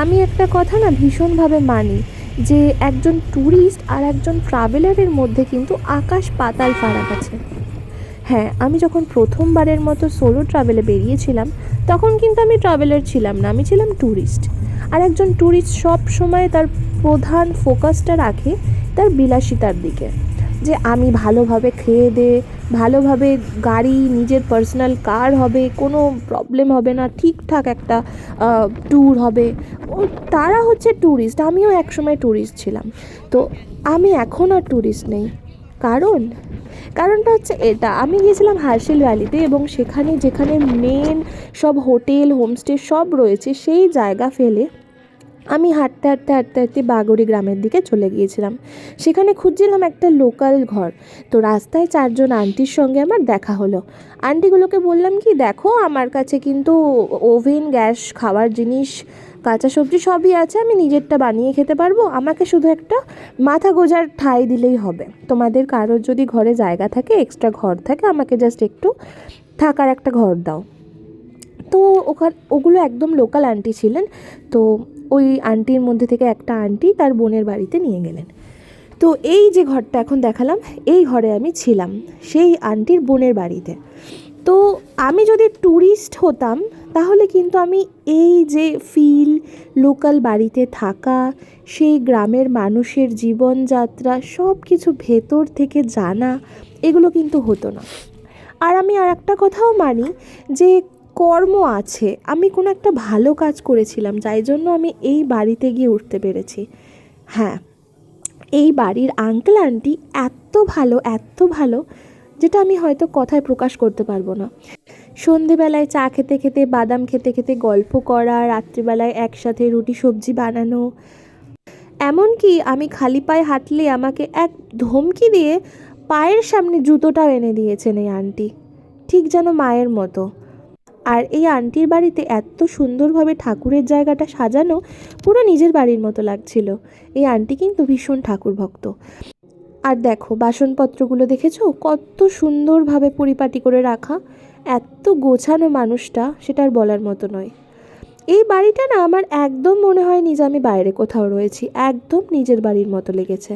আমি একটা কথা না ভীষণভাবে মানি যে একজন ট্যুরিস্ট আর একজন ট্রাভেলারের মধ্যে কিন্তু আকাশ পাতাল ফারাক আছে। হ্যাঁ, আমি যখন প্রথমবারের মতো সোলো ট্রাভেলে বেরিয়েছিলাম, তখন কিন্তু আমি ট্রাভেলার ছিলাম না, আমি ছিলাম ট্যুরিস্ট। আর একজন ট্যুরিস্ট সব সময় তার প্রধান ফোকাসটা রাখে তার বিলাসিতার দিকে, যে আমি ভালোভাবে খেয়ে দেয়ে, ভালোভাবে গাড়ি, নিজের পার্সোনাল কার হবে, কোনো প্রবলেম হবে না, ঠিকঠাক একটা ট্যুর হবে। ও তারা হচ্ছে ট্যুরিস্ট, আমিও একসময় ট্যুরিস্ট ছিলাম। তো আমি এখন আর ট্যুরিস্ট নেই। কারণ কারণটা হচ্ছে এটা, আমি গিয়েছিলাম হার্শেল ভ্যালিতে, এবং সেখানে যেখানে মেন সব হোটেল, হোমস্টে সব রয়েছে, সেই জায়গা ফেলে আমি হাঁটতে হাঁটতে হাঁটতে হাঁটতে বাগড়ি গ্রামের দিকে চলে গিয়েছিলাম। সেখানে খুঁজছিলাম একটা লোকাল ঘর। তো রাস্তায় 4জন আন্টির সঙ্গে আমার দেখা হলো। আন্টিগুলোকে বললাম কি, দেখো আমার কাছে কিন্তু ওভেন, গ্যাস, খাওয়ার জিনিস, কাঁচা সবজি সবই আছে, আমি নিজেরটা বানিয়ে খেতে পারবো, আমাকে শুধু একটা মাথা গোঁজার ঠাঁই দিলেই হবে। তোমাদের কারোর যদি ঘরে জায়গা থাকে, এক্সট্রা ঘর থাকে, আমাকে জাস্ট একটু থাকার একটা ঘর দাও। তো ওগুলো একদম লোকাল আন্টি ছিলেন। তো ওই আন্টির মধ্যে থেকে একটা আন্টি তার বোনের বাড়িতে নিয়ে গেলেন। তো এই যে ঘরটা এখন দেখালাম, এই ঘরে আমি ছিলাম সেই আন্টির বোনের বাড়িতে। তো আমি যদি ট্যুরিস্ট হতাম, তাহলে কিন্তু আমি এই যে লোকাল বাড়িতে থাকা, সেই গ্রামের মানুষের জীবনযাত্রা সব কিছু ভেতর থেকে জানা, এগুলো কিন্তু হতো না। আর আমি আর একটা কথাও মানি যে কর্ম আছে, আমি কোনো একটা ভালো কাজ করেছিলাম, যাই জন্য আমি এই বাড়িতে গিয়ে উঠতে পেরেছি। হ্যাঁ, এই বাড়ির আঙ্কেল আন্টি এত ভালো, এত ভালো, যেটা আমি হয়তো কথায় প্রকাশ করতে পারবো না। সন্ধেবেলায় চা খেতে খেতে, বাদাম খেতে খেতে গল্প করা, রাত্রিবেলায় একসাথে রুটি সবজি বানানো, এমনকি আমি খালি পায়ে হাঁটলে আমাকে এক ধমকি দিয়ে পায়ের সামনে জুতোটাও এনে দিয়েছেন এই আন্টি, ঠিক যেন মায়ের মতো। আর এই আন্টির বাড়িতে এত সুন্দরভাবে ঠাকুরের জায়গাটা সাজানো, পুরো নিজের বাড়ির মতো লাগছিল। এই আন্টি কিন্তু ভীষণ ঠাকুর ভক্ত। আর দেখো বাসনপত্রগুলো দেখেছো কত সুন্দরভাবে পরিপাটি করে রাখা, এত গোছানো মানুষটা, সেটা আর বলার মতো নয়। এই বাড়িটা না আমার একদম মনে হয়নি যে আমি বাইরে কোথাও রয়েছি, একদম নিজের বাড়ির মতো লেগেছে।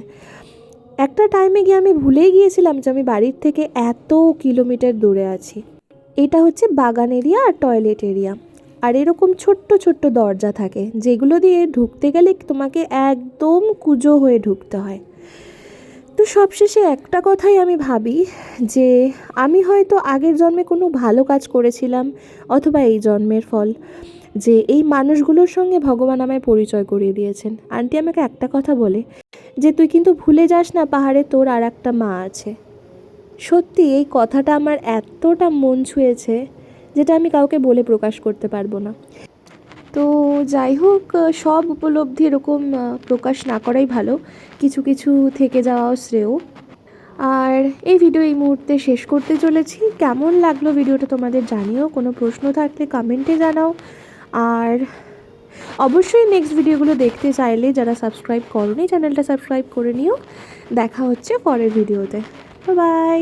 একটা টাইমে গিয়ে আমি ভুলেই গিয়েছিলাম যে আমি বাড়ির থেকে এত কিলোমিটার দূরে আছি। এটা হচ্ছে বাগান এরিয়া আর টয়লেট এরিয়া। আর এরকম ছোট্ট ছোট্ট দরজা থাকে, যেগুলো দিয়ে ঢুকতে গেলে তোমাকে একদম কুঁজো হয়ে ঢুকতে হয়। তো সবশেষে একটা কথাই আমি ভাবি, যে আমি হয়তো আগের জন্মে কোনো ভালো কাজ করেছিলাম, অথবা এই জন্মের ফল, যে এই মানুষগুলোর সঙ্গে ভগবান আমায় পরিচয় করিয়ে দিয়েছেন। আন্টি আমাকে একটা কথা বলে যে তুই কিন্তু ভুলে যাস না, পাহাড়ে তোর আর একটা মা আছে। সত্যি এই কথাটা আমার এতটা মন ছুঁয়েছে, যেটা আমি কাউকে বলে প্রকাশ করতে পারবো না। তো যাই হোক, সব উপলব্ধি এরকম প্রকাশ না করাই ভালো, কিছু কিছু থেকে যাওয়াও শ্রেয়। আর এই ভিডিও এই মুহূর্তে শেষ করতে চলেছি। কেমন লাগলো ভিডিওটা তোমাদের জানিও, কোনো প্রশ্ন থাকলে কমেন্টে জানাও। আর অবশ্যই নেক্সট ভিডিওগুলো দেখতে চাইলে যারা সাবস্ক্রাইব করোনি, চ্যানেলটা সাবস্ক্রাইব করে নিও। দেখা হচ্ছে পরের ভিডিওতে। বাই।